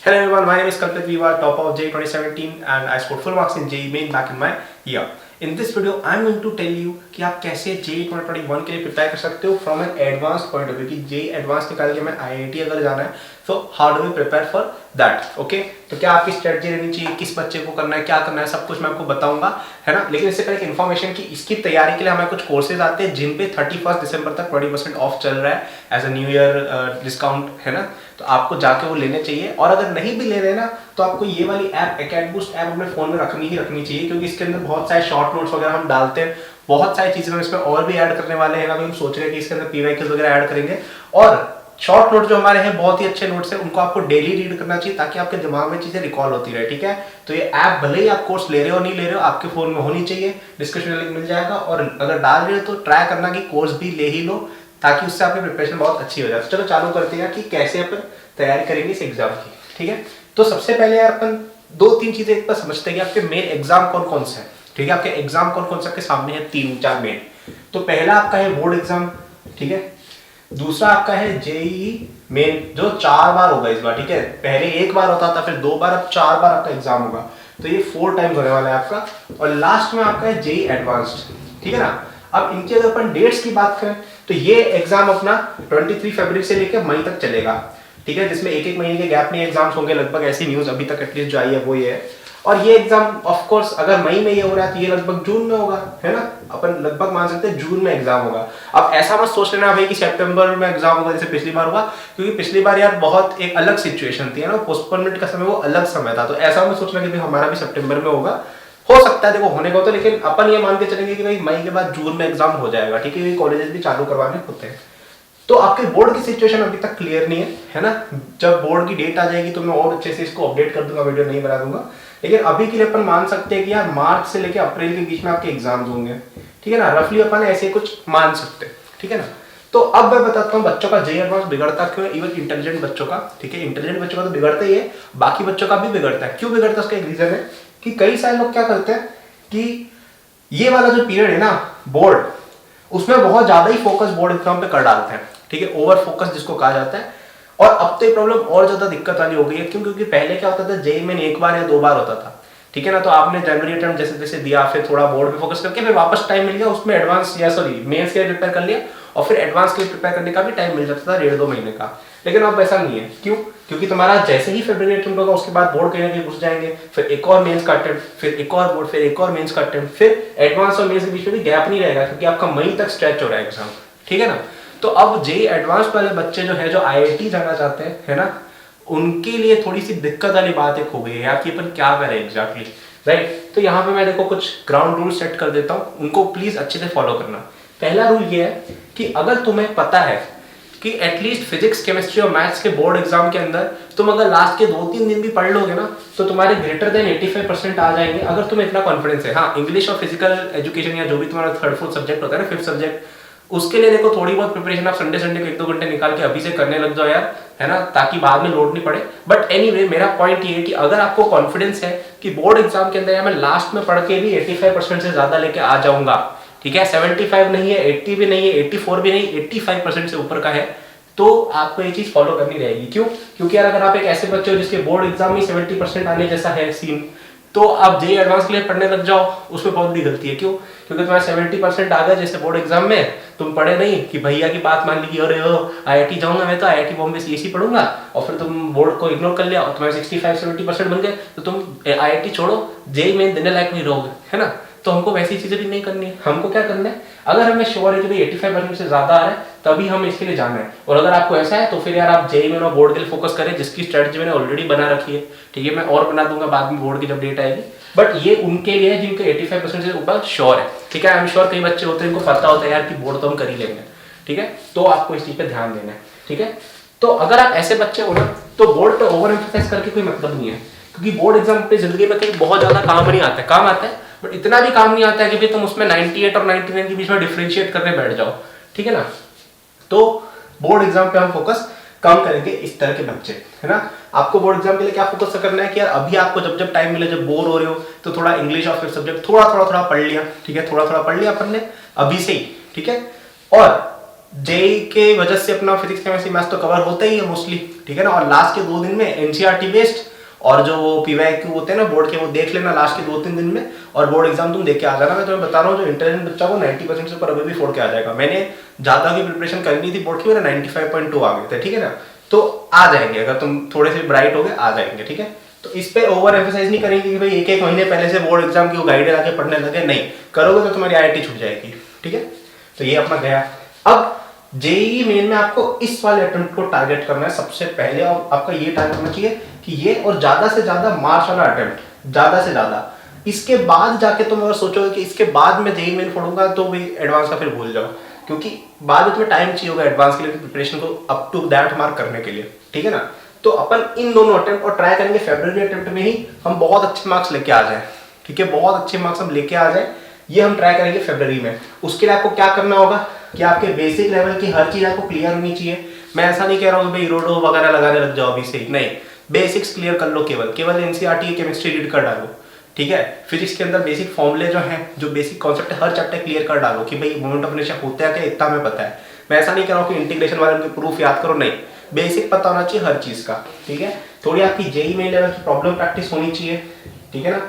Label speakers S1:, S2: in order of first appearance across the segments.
S1: Hello everyone, my name is Kalpit Viva, top of JEE 2017 and I scored full marks in JEE main back in my year. In this video, I am going to tell you कि आप कैसे JEE 2021 के लिए prepare कर सकते हो from an advance point of view कि JEE advance निकाल के मैं IIT अगर जाना है तो how do we prepare for that. Okay, तो क्या आपकी स्ट्रेटजी रहनी चाहिए, किस बच्चे को करना है, क्या करना है, सब कुछ मैं आपको बताऊंगा, है ना। लेकिन इससे पहले एक इन्फॉर्मेशन कि इसकी तैयारी के लिए हमें कुछ कोर्सेज आते हैं जिन पे 31 दिसंबर तक 20% ऑफ चल रहा है as a new year discount, है ना। तो आपको जाके वो लेने चाहिए और अगर नहीं भी ले रहे ना तो आपको ये वाली ऐप एकेडबूस्ट ऐप अपने फोन में रखनी चाहिए क्योंकि इसके अंदर बहुत सारे शॉर्ट नोट्स वगैरह हम डालते हैं, बहुत सारी चीजें हम इसमें और भी ऐड करने वाले हैं। अभी हम सोच रहे हैं कि इसके अंदर पीवाईक्यूज वगैरह ऐड करेंगे और शॉर्ट नोट जो हमारे हैं बहुत ही अच्छे नोट्स हैं, उनको आपको डेली रीड करना चाहिए ताकि आपके दिमाग में चीजें रिकॉल होती रहे। ठीक है, तो ये ऐप भले ही आप कोर्स ले रहे हो नहीं ले रहे हो आपके फोन में होनी चाहिए, डिस्क्रिप्शन लिंक मिल जाएगा और अगर डाल रहे हो तो ट्राई करना कि कोर्स भी ले ही लो ताकि उससे आपकी प्रिपरेशन बहुत अच्छी हो जाए। चलो चालू करते हैं कि कैसे अपन तैयारी करेंगे इस एग्जाम की। ठीक है, तो सबसे पहले यार अपन दो तीन चीजें एक बार समझते हैं कि आपके मेन एग्जाम कौन कौन से हैं। ठीक है, आपके एग्जाम कौन कौन से आपके सामने है, तीन चार मेन। तो पहला आपका है बोर्ड एग्जाम, ठीक है। दूसरा आपका है जेईई मेन जो 4 बार होगा इस बार। ठीक है, पहले एक बार होता था फिर 2 बार, अब 4 बार आपका एग्जाम होगा, तो ये 4 टाइम्स होने वाला है आपका। और लास्ट में आपका है जेईई एडवांस्ड, ठीक है ना। अब इनकी अगर अपन डेट्स की बात करें तो ये एग्जाम अपना 23 फरवरी से लेकर मई तक चलेगा, ठीक है, जिसमें एक महीने के गैप में एग्जाम्स होंगे लगभग, ऐसी न्यूज अभी तक एटलीस्ट जो आई है वो ये है। और ये एग्जाम ऑफ कोर्स अगर मई में ये हो रहा है तो ये लगभग जून में होगा, है ना। अपन लगभग मान सकते हैं जून में एग्जाम होगा। अब ऐसा मत सोच लेना भाई कि सितंबर में एग्जाम होगा जैसे पिछली बार हुआ, क्योंकि पिछली बार यार बहुत एक अलग सिचुएशन थी ना, पोस्टपोनमेंट का समय वो अलग समय था, तो ऐसा मत सोचना कि भाई हमारा भी सितंबर में होगा। हो सकता है देखो होने को तो, लेकिन अपन ये मान के चलेंगे कि भाई मई के बाद जून में एग्जाम हो जाएगा। ठीक है, कॉलेजेस भी चालू करवाने होते हैं। तो आपके बोर्ड की सिचुएशन अभी तक क्लियर नहीं है ना। जब बोर्ड की डेट आ जाएगी तो मैं और अच्छे से इसको अपडेट कर दूंगा, वीडियो नहीं बना दूंगा। लेकिन अभी के लिए अपन मान सकते हैं कि यार मार्च से लेकर अप्रैल के बीच में आपके एग्जाम्स होंगे, ठीक है ना। रफली अपन ऐसे कुछ मान सकते हैं, ठीक है ना। तो अब मैं बताता हूँ बच्चों का जेईई एडवांस बिगड़ता क्यों है, इवन इंटेलिजेंट बच्चों का। ठीक है, इंटेलिजेंट बच्चों का तो बिगड़ता ही है, बाकी बच्चों का भी बिगड़ता है। क्यों बिगड़ता है उसका एक रीजन है कि कई सारे लोग क्या करते हैं कि ये वाला जो पीरियड है ना बोर्ड, उसमें बहुत ज्यादा ही फोकस बोर्ड एग्जाम पे कर डालते हैं। ठीक है, ओवर फोकस जिसको कहा जाता है। और अब तो ये प्रॉब्लम और ज्यादा दिक्कत वाली हो गई है, क्यों? क्योंकि पहले क्या होता था जेईई में एक बार या 2 बार होता था, ठीक है ना। तो आपने जनवरी अटेम्प्ट जैसे जैसे दिया, फिर थोड़ा बोर्ड पे फोकस करके फिर वापस टाइम मिल गया उसमें एडवांस या सॉरी मेंस के लिए प्रिपेयर कर लिया और फिर एडवांस के लिए प्रिपेयर करने का भी टाइम मिल जाता था 1.5-2 महीने का। लेकिन अब ऐसा नहीं है। क्यों? क्योंकि तुम्हारा जैसे ही फरवरी अटेम्प्ट होगा उसके बाद बोर्ड कहीं ना कहीं घुस जाएंगे, फिर एक और मेंस का अटेम्प्ट, फिर एक और बोर्ड, फिर एक और मेंस का अटेम्प्ट, फिर एडवांस और मेंस के बीच में भी गैप नहीं रहेगा क्योंकि आपका मई तक स्ट्रेच हो रहा है एग्जाम, ठीक है ना। तो अब जेईई एडवांस वाले बच्चे जो है जो आईआईटी जाना चाहते हैं, है ना, उनके लिए थोड़ी सी दिक्कत वाली बात एक हो गई है यार कि अपन क्या करें एग्जैक्टली, राइट। तो यहाँ पे मैं देखो कुछ ग्राउंड रूल सेट कर देता हूँ, उनको प्लीज अच्छे से फॉलो करना। पहला रूल ये है कि अगर तुम्हें पता है कि एटलीस्ट फिजिक्स केमिस्ट्री और मैथ्स के बोर्ड एग्जाम के अंदर तुम अगर लास्ट के 2-3 दिन भी पढ़ लोगे ना तो तुम्हारे ग्रेटर देन 85% आ जाएंगे, अगर तुम्हें इतना कॉन्फिडेंस है। हाँ, इंग्लिश और फिजिकल एजुकेशन या जो भी तुम्हारा 3rd-4th सब्जेक्ट होता है ना, 5th सब्जेक्ट, उसके लिए देखो थोड़ी बहुत प्रिपरेशन आप संडे को 1-2 घंटे निकाल के अभी से करने लग जाओ यार, है ना, ताकि बाद में लोड नहीं पड़े। बट एनीवे मेरा पॉइंट ये है कि अगर आपको कॉन्फिडेंस है कि बोर्ड एग्जाम के अंदर मैं लास्ट में पढ़ के भी 85% से ज्यादा लेके आ जाऊंगा, ठीक है, 75 नहीं है, 80 भी नहीं है, 84 भी नहीं, 85% से ऊपर का है, तो आपको ये चीज फॉलो करनी रहेगी। क्यों? क्योंकि यार अगर आप एक ऐसे बच्चे हो जिसके बोर्ड एग्जाम में 70% आने जैसा है सीन, तो आप जेईई एडवांस के लिए पढ़ने लग जाओ, उसमें बहुत बड़ी गलती है। क्यों? क्योंकि तुम्हारे 70% आ गए जैसे बोर्ड एग्जाम में, तुम पढ़े नहीं कि भैया की बात मान ली कि अरे आईआईटी जाऊंगा मैं तो आईआईटी बॉम्बे से एसी पढ़ूंगा, और फिर तुम बोर्ड को इग्नोर कर लिया और तुम्हारे 65-70% बन गए, तो तुम आईआईटी छोड़ो जेईई में देने लायक नहीं रहोगे, है ना। तो हमको वैसी चीजें भी नहीं करनी है। हमको क्या करना है, अगर हमें श्योर है कि भाई 85% से ज्यादा आ रहा है तभी हम इसके लिए जाना है। और अगर आपको ऐसा है तो फिर यार आप जेईई में और बोर्ड के लिए फोकस करें, जिसकी स्ट्रेटजी मैंने ऑलरेडी बना रखी है, ठीक है, मैं और बना दूंगा बाद में बोर्ड की जब डेट आएगी। बट ये उनके लिए है जिनके 85% से ऊपर श्योर है, ठीक है। आई एम श्योर कई बच्चे होते हैं इनको पता होता है यार कि बोर्ड तो हम कर ही लेंगे, ठीक है, तो आपको इस चीज पे ध्यान देना है, ठीक है। तो अगर आप ऐसे बच्चे हो ना तो बोर्ड पे ओवर एम्फसाइज करके कोई मतलब नहीं है, क्योंकि बोर्ड एग्जाम अपनी जिंदगी में कहीं बहुत ज्यादा काम नहीं आता है, काम आता है बट इतना भी काम नहीं आता है कि भाई तुम उसमें 98 और 99 के बीच में डिफरेंशिएट करने बैठ जाओ, ठीक है ना। तो बोर्ड एग्जाम पे हम फोकस कम करेंगे इस तरह के बच्चे, है ना। आपको बोर्ड एग्जाम के लिए क्या फोकस करना है कि यार अभी आपको जब जब टाइम मिले, जब बोर हो रहे हो तो थोड़ा इंग्लिश और फिर सब्जेक्ट थोड़ा थोड़ा पढ़ लिया, ठीक है, थोड़ा थोड़ा पढ़ लिया अपन ने अभी से ही, ठीक है। और जेई के वजह से अपना फिजिक्स केमिस्ट्री मैथ्स तो कवर होता ही है मोस्टली, ठीक है ना। और लास्ट के 2 दिन में एनसीईआरटी बेस्ड और जो वो पीवाईक्यू होते हैं ना बोर्ड के, वो देख लेना लास्ट के 2-3 दिन में, और बोर्ड एग्जाम तुम देख के आ जाना। मैं तुम्हें बता रहा हूँ जो इंटेलिजेंट बच्चा को 90% से ऊपर अभी भी फोड़ के आ जाएगा। मैंने ज्यादा की प्रिपरेशन करनी थी बोर्ड की, मेरा 95.2 आ गए थे, ठीक है ना। तो आ जाएंगे, अगर तुम थोड़े से ब्राइट हो गए आ जाएंगे, ठीक है। तो इस पे ओवर एम्फेसाइज नहीं करेंगे कि भाई एक महीने पहले से बोर्ड एग्जाम की गाइडें लाके पढ़ने लगे, नहीं करोगे तो तुम्हारी आईआईटी छूट जाएगी, ठीक है। तो ये अपना गया। अब जेईई मेन में आपको इस वाले अटेम्प्ट को टारगेट करना है सबसे पहले, और आपका ये टारगेट होना चाहिए कि ये, और ज्यादा से ज्यादा मार्च वाला अटेम्प्ट, ज्यादा से ज्यादा। इसके बाद जाके तुम अगर सोचोगे कि इसके बाद मैं जेईई मेन फोड़ूंगा, तो भी एडवांस का फिर भूल जाओ, क्योंकि बाद में तुम्हें टाइम चाहिए होगा एडवांस के लिए प्रिपरेशन को अप टू दैट मार्क करने के लिए, ठीक है ना। तो अपन इन दोनों अटेम्प्ट और ट्राई करेंगे फरवरी अटेम्प्ट में ही हम बहुत अच्छे मार्क्स लेके आ जाए, ठीक है, बहुत अच्छे मार्क्स हम लेके आ जाए, ये हम ट्राई करेंगे फरवरी में। उसके लिए आपको क्या करना होगा कि आपके बेसिक लेवल की हर चीज आपको क्लियर होनी चाहिए। मैं ऐसा नहीं कह रहा हूँ भाई रोडो वगैरह लगाने लग जाओ अभी से, नहीं, बेसिक्स क्लियर कर लो, केवल एनसीईआरटी की केमिस्ट्री रीड कर डालो, ठीक है। फिजिक्स के अंदर बेसिक फॉर्मूले जो हैं, जो बेसिक कॉन्सेप्ट है, हर चैप्टर क्लियर कर डालो कि भाई मोमेंट ऑफ इनर्शिया होता है क्या, इतना हमें पता है। मैं ऐसा नहीं कह रहा हूँ कि इंटीग्रेशन वाले उनके प्रूफ याद करो, नहीं, बेसिक पता होना चाहिए हर चीज का, ठीक है। थोड़ी आपकी जेईई मेन लेवल की प्रॉब्लम प्रैक्टिस होनी चाहिए, ठीक है ना।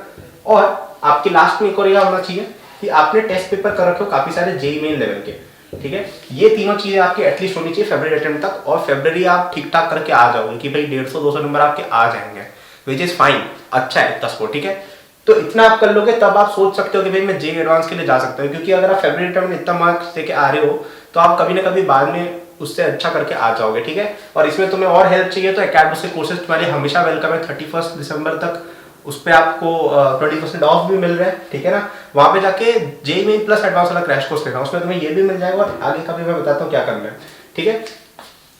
S1: और आपके लास्ट में एक और होना चाहिए कि आपने टेस्ट पेपर कर रखे हो काफी सारे जेईई मेन लेवल के, ठीक है। ये तीनों चीजें आपकी एटलीस्ट होनी चाहिए फरवरी अटेम्प्ट तक, और फरवरी आप ठीक ठाक करके आ जाओगे कि भाई 150-200 नंबर आपके आ जाएंगे, विच इज फाइन, अच्छा है इतना स्कोर, ठीक है। तो इतना आप कर लोगे तब आप सोच सकते हो कि भाई मैं जेईई एडवांस के लिए जा सकता हूँ, क्योंकि अगर आप फरवरी अटेम्प्ट में इतना मार्क्स लेके आ रहे हो तो आप कभी ना कभी बाद में उससे अच्छा करके आ जाओगे, ठीक है। और इसमें तुम्हें और हेल्प चाहिए तो एकेडमी से कोर्सेज तुम्हारे हमेशा वेलकम है। 31 दिसंबर तक उस पर आपको 20% ऑफ भी मिल रहा है, ठीक है ना। वहां पे जाके जेईई मेन प्लस एडवांस वाला क्रैश कोर्स लेना, उसमें तुम्हें ये भी मिल जाएगा, और आगे का भी मैं बताता हूँ क्या करना है, ठीक है।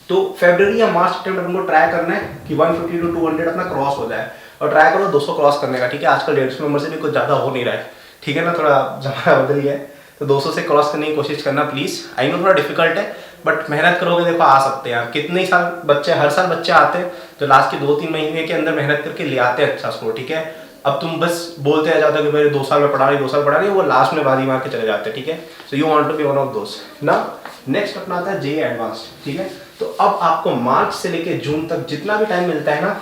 S1: तो फरवरी या मार्च अटेम्प्ट अपन को ट्राई करना है कि 150 to 200 अपना क्रॉस हो जाए, और ट्राई करो 200 क्रॉस करने का, ठीक है। आजकल 150 नंबर से भी कुछ ज्यादा हो नहीं रहा है, ठीक है ना, थोड़ा जमाना बदल गया है। तो 200 से क्रॉस करने की कोशिश करना प्लीज। आई नो थोड़ा डिफिकल्ट है, बट मेहनत करोगे देखो आ सकते हैं आप। कितने साल बच्चे, हर साल बच्चे आते हैं जो लास्ट के 2-3 महीने के अंदर मेहनत करके ले आते हैं अच्छा स्कोर, ठीक है। अब तुम बस बोलते रह जाते हो कि मेरे 2 साल में पढ़ा रही, 2 साल पढ़ा रही, वो लास्ट में बाजी मार के चले जाते हैं, ठीक है। So you want to be one of those ना। नेक्स्ट अपना आता है जेईई एडवांस, ठीक है। तो अब आपको मार्च से लेके जून तक जितना भी टाइम मिलता है ना,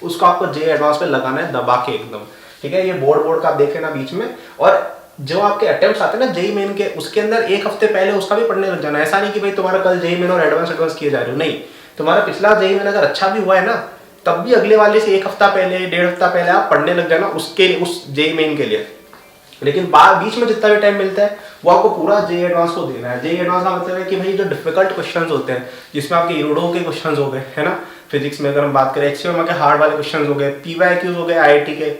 S1: उसको आपको जेईई एडवांस पे लगाना है दबा के एकदम, ठीक है। ये बोर्ड का आप देख लेना बीच में, और जो आपके अटेम्प्ट्स आते हैं ना जेईई मेन के, उसके अंदर एक हफ्ते पहले उसका भी पढ़ने लग जाना। ऐसा नहीं कि भाई तुम्हारा कल जेईई मेन और एडवांस किए जा रहे हो, नहीं, तुम्हारा पिछला जेईई मेन अगर अच्छा भी हुआ है ना, तब भी अगले वाले से 1 हफ्ता पहले, 1.5 हफ्ता पहले आप पढ़ने लग जाना उसके लिए, उस जेईई मेन के लिए। लेकिन बीच में जितना भी टाइम मिलता है वो आपको पूरा जेईई एडवांस को देना है। जेईई एडवांस का मतलब है कि भाई जो डिफिकल्ट क्वेश्चंस होते हैं, जिसमें आपके इरोडो के क्वेश्चंस हो गए, है ना, फिजिक्स में अगर हम बात करें, एक्सएम के हार्ड वाले क्वेश्चंस हो गए, पीवाईक्यूज हो गए आईआईटी के,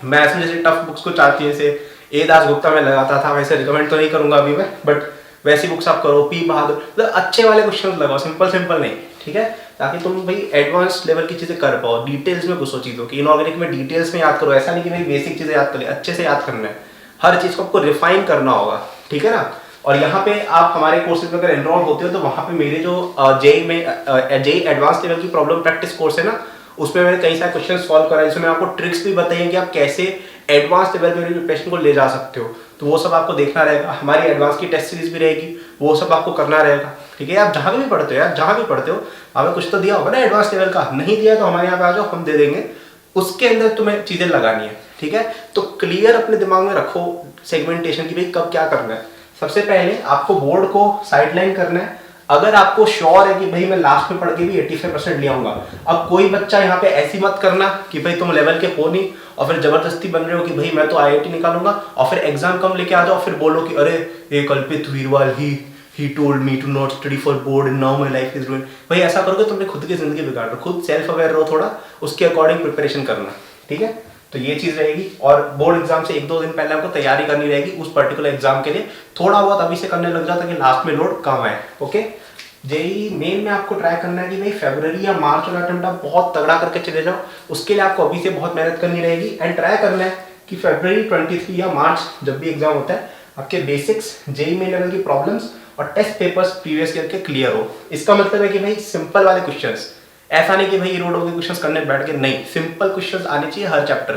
S1: मैथ्स में जैसे टफ बुक्स को चाहती है, जैसे ए दास गुप्ता में लगाता था, वैसे रिकमेंड तो नहीं करूंगा अभी मैं, बट वैसी बुक्स आप करो, पी बहादुर, मतलब अच्छे वाले क्वेश्चंस लगाओ, सिंपल नहीं, ठीक है, ताकि तुम भाई एडवांस लेवल की चीजें कर पाओ, डिटेल्स में घुसो चीजों की। इनऑर्गेनिक में डिटेल्स में याद करो, ऐसा नहीं कि भाई बेसिक चीजें याद कर, अच्छे से याद करना है, हर चीज को आपको रिफाइन करना होगा, ठीक है ना। और यहाँ पे आप हमारे कोर्सेज में अगर एनरोल होते हो तो वहाँ पे मेरे जो जेईई एडवांस लेवल की प्रॉब्लम प्रैक्टिस कोर्स है ना, उसमें मैंने कई सारे क्वेश्चन सॉल्व कराए, जिसमें आपको ट्रिक्स भी बताइए कि आप कैसे एडवांस लेवल में प्रिपरेशन को ले जा सकते हो। तो वो सब आपको देखना रहेगा, हमारी एडवांस की टेस्ट सीरीज भी रहेगी, वो सब आपको करना रहेगा, ठीक है। आप जहाँ भी पढ़ते हो यार, जहाँ भी पढ़ते हो, आपने कुछ तो दिया होगा ना एडवांस लेवल का, नहीं दिया तो हमारे यहाँ पे आ जाओ, हम दे देंगे, उसके अंदर तुम्हें चीजें लगानी है, ठीक है। तो क्लियर अपने दिमाग में रखो सेगमेंटेशन की, भाई कब क्या करना है। सबसे पहले आपको बोर्ड को साइडलाइन करना है। अगर आपको श्योर है कि भाई मैं लास्ट में पढ़ के भी 85% ले आऊंगा, अब कोई बच्चा यहाँ पे ऐसी मत करना कि भाई तुम लेवल के हो नहीं और फिर जबरदस्ती बन रहे हो कि भाई मैं तो आईआईटी निकालूंगा, और फिर एग्जाम कम लेके आ जाओ, फिर बोलो कि अरे ये Kalpit Veerwal he told me to not study for board and now my life is ruined. भाई ऐसा करोगे तुमने खुद की जिंदगी बिगाड़ रहे हो, खुद सेल्फ अवेयर रहो थोड़ा, उसके अकॉर्डिंग प्रिपरेशन करना, ठीक है। तो ये चीज रहेगी, और बोर्ड एग्जाम से 1-2 दिन पहले आपको तैयारी करनी रहेगी उस पर्टिकुलर एग्जाम के लिए, थोड़ा बहुत अभी से करने लग जाओ ताकि लास्ट में लोड कम आए, ओके। जेईई मेन में आपको ट्राई करना है कि भाई फरवरी या मार्च वाला अटेम्प्ट आप बहुत तगड़ा करके चले जाओ, उसके लिए आपको अभी से बहुत मेहनत करनी रहेगी, एंड ट्राई करना है कि फरवरी 23 या मार्च जब भी एग्जाम होता है, आपके बेसिक्स जेईई मेन लेवल की प्रॉब्लम्स और टेस्ट पेपर्स प्रीवियस ईयर के क्लियर हो। इसका मतलब है कि भाई सिंपल वाले क्वेश्चंस, ऐसा नहीं कि भाई रोड के क्वेश्चंस करने बैठ के, नहीं, सिंपल क्वेश्चंस आने चाहिए हर चैप्टर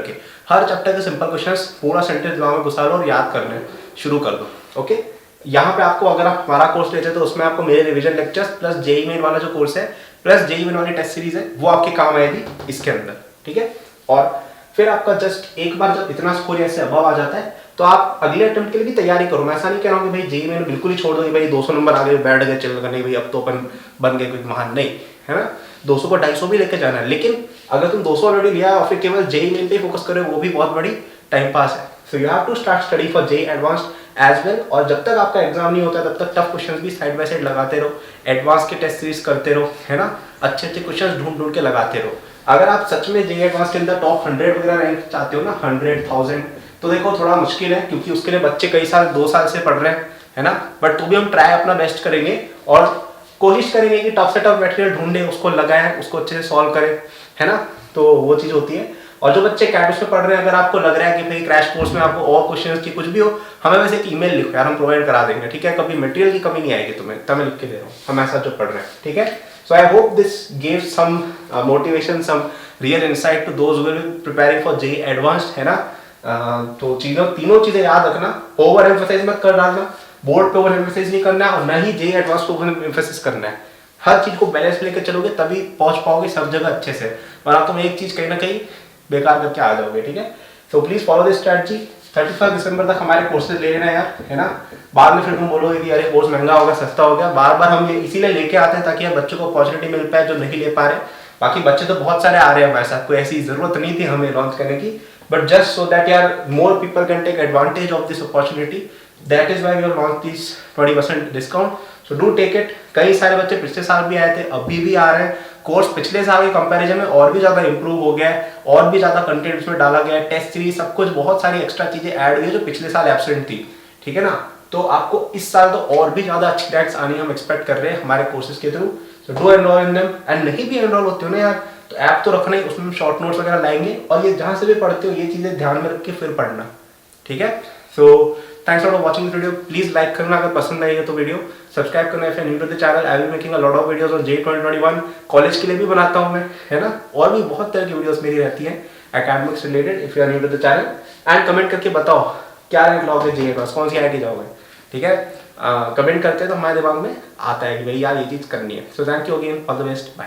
S1: के सिंपल क्वेश्चंस, पूरा सेंटेंस दिमाग में घुसा लो और याद करने शुरू कर दो, ओके। यहाँ पे आपको अगर आप हमारा कोर्स लेते हैं तो उसमें आपको मेरे revision lectures plus JEE main वाला जो कोर्स है प्लस जेई मेन वाली टेस्ट सीरीज है वो आपके काम आएगी इसके अंदर, ठीक है। और फिर आपका जस्ट एक बार जब इतना स्कोर ऐसे अबव आ जाता है तो आप अगले अटेम्प्ट के लिए भी तैयारी करो। मैं ऐसा नहीं कह रहा हूँ कि भाई जेई मेन बिल्कुल ही छोड़ दो, भाई 200 नंबर आ गए बैठ गए चल करने, भाई अब तो अपन बन गए कोई महान, नहीं है ना, 200 को 250 भी लेके जाना है। लेकिन अगर तुम 200 ऑलरेडी लिया और फिर केवल जेई मेन पे फोकस करो वो भी बहुत बड़ी टाइम पास है। So you have to start study for JEE advanced as well. और जब तक आपका एग्जाम नहीं होता तब तक टफ क्वेश्चंस भी साइड बाय साइड लगाते रहो, एडवांस के टेस्ट सीरीज करते रहो, है ना, अच्छे अच्छे क्वेश्चंस ढूंढ ढूंढ के लगाते रहो। अगर आप सच में जेई एडवांस के अंदर टॉप 100 वगैरह रैंक चाहते हो ना, 100,000, तो देखो थोड़ा मुश्किल है क्योंकि उसके लिए बच्चे कई साल 2 साल से पढ़ रहे हैं, है ना। बट तो भी हम ट्राई अपना बेस्ट करेंगे और कोशिश करेंगे कि टफ से टफ मटेरियल ढूंढे, उसको लगाएं, उसको अच्छे से सॉल्व करें, है ना। तो वो चीज़ होती है। और जो बच्चे कैटस में पढ़ रहे हैं, अगर आपको लग रहा है कि भाई क्रैश कोर्स में आपको और क्वेश्चंस की कुछ भी हो, हमें वैसे एक ईमेल लिखो यार, हम प्रोवाइड करा देंगे, ठीक है। कभी मटेरियल की कमी नहीं आएगी तुम्हें, तब मैं लिख के दे रहा हूँ हमारे साथ जो पढ़ रहे हैं, ठीक है। So I hope this give some motivation, some real insight to those who will be preparing for JEE Advanced, है ना। तो तीनों चीजें याद रखना, ओवर एम्फसाइज मत कर डालना, बोर्ड पे ओवर एम्फसाइज नहीं करना और ना ही जेई एडवांस को ओवर एम्फसाइज करना है। हर चीज को बैलेंस लेकर चलोगे तभी पहुंच पाओगे सब जगह अच्छे से, वरना तुम एक चीज कहीं ना कहीं बेकार करके आ जाओगे, ठीक है। So please follow this strategy. 31 दिसंबर तक हमारे कोर्सेज ले लेना यार, है ना। बाद में फिर तुम बोलोगे कि अरे कोर्स महंगा होगा सस्ता हो गया, बार बार हम ये इसीलिए लेके आते हैं ताकि यार बच्चों को अपॉर्चुनिटी मिल पाए जो नहीं ले पा रहे। बाकी बच्चे तो बहुत सारे आ रहे हैं हमारे साथ, कोई ऐसी जरूरत नहीं थी हमें लॉन्च करने की, बट जस्ट सो दैट यार more people can take advantage of this opportunity, that is why we have launch this 20% discount. So do take it. कई सारे बच्चे पिछले साल भी आए थे, अभी भी आ रहे हैं। कोर्स पिछले साल के कंपैरिजन में और भी ज्यादा इंप्रूव हो गया है, और भी ज्यादा कंटेंट उसमें डाला गया है, टेस्ट सीरीज सब कुछ, बहुत सारी एक्स्ट्रा चीजें ऐड हुई है जो पिछले साल एब्सेंट थी, ठीक है ना। तो आपको इस साल तो और भी ज्यादा अच्छी रैंक्स आनी हम एक्सपेक्ट कर रहे हैं हमारे कोर्सेज के through. So do enrol in them. And नहीं भी एनरोल होते हो ना यार, तो ऐप तो रखना ही, उसमें शॉर्ट नोट्स वगैरह लाएंगे, और ये जहां से भी पढ़ते हो ये चीजें ध्यान में रख के फिर पढ़ना, ठीक है। So thanks for watching this video. Please like करना अगर पसंद आई है तो वीडियो, सब्सक्राइब करना if you are new to the channel. I will making a lot of videos on JEE 2021, college के लिए भी बनाता हूं मैं, है ना। और भी बहुत तरह की वीडियोस मेरी रहती हैं academics related. If you are new to the channel, and comment करके बताओ क्या रैंक लाओगे जेई एडवांस, कौन सी आईआईटी जाओगे, ठीक है। कमेंट करते हैं तो हमारे दिमाग में आता है कि भाई यार ये चीज करनी है। So thank you again, all the best, bye.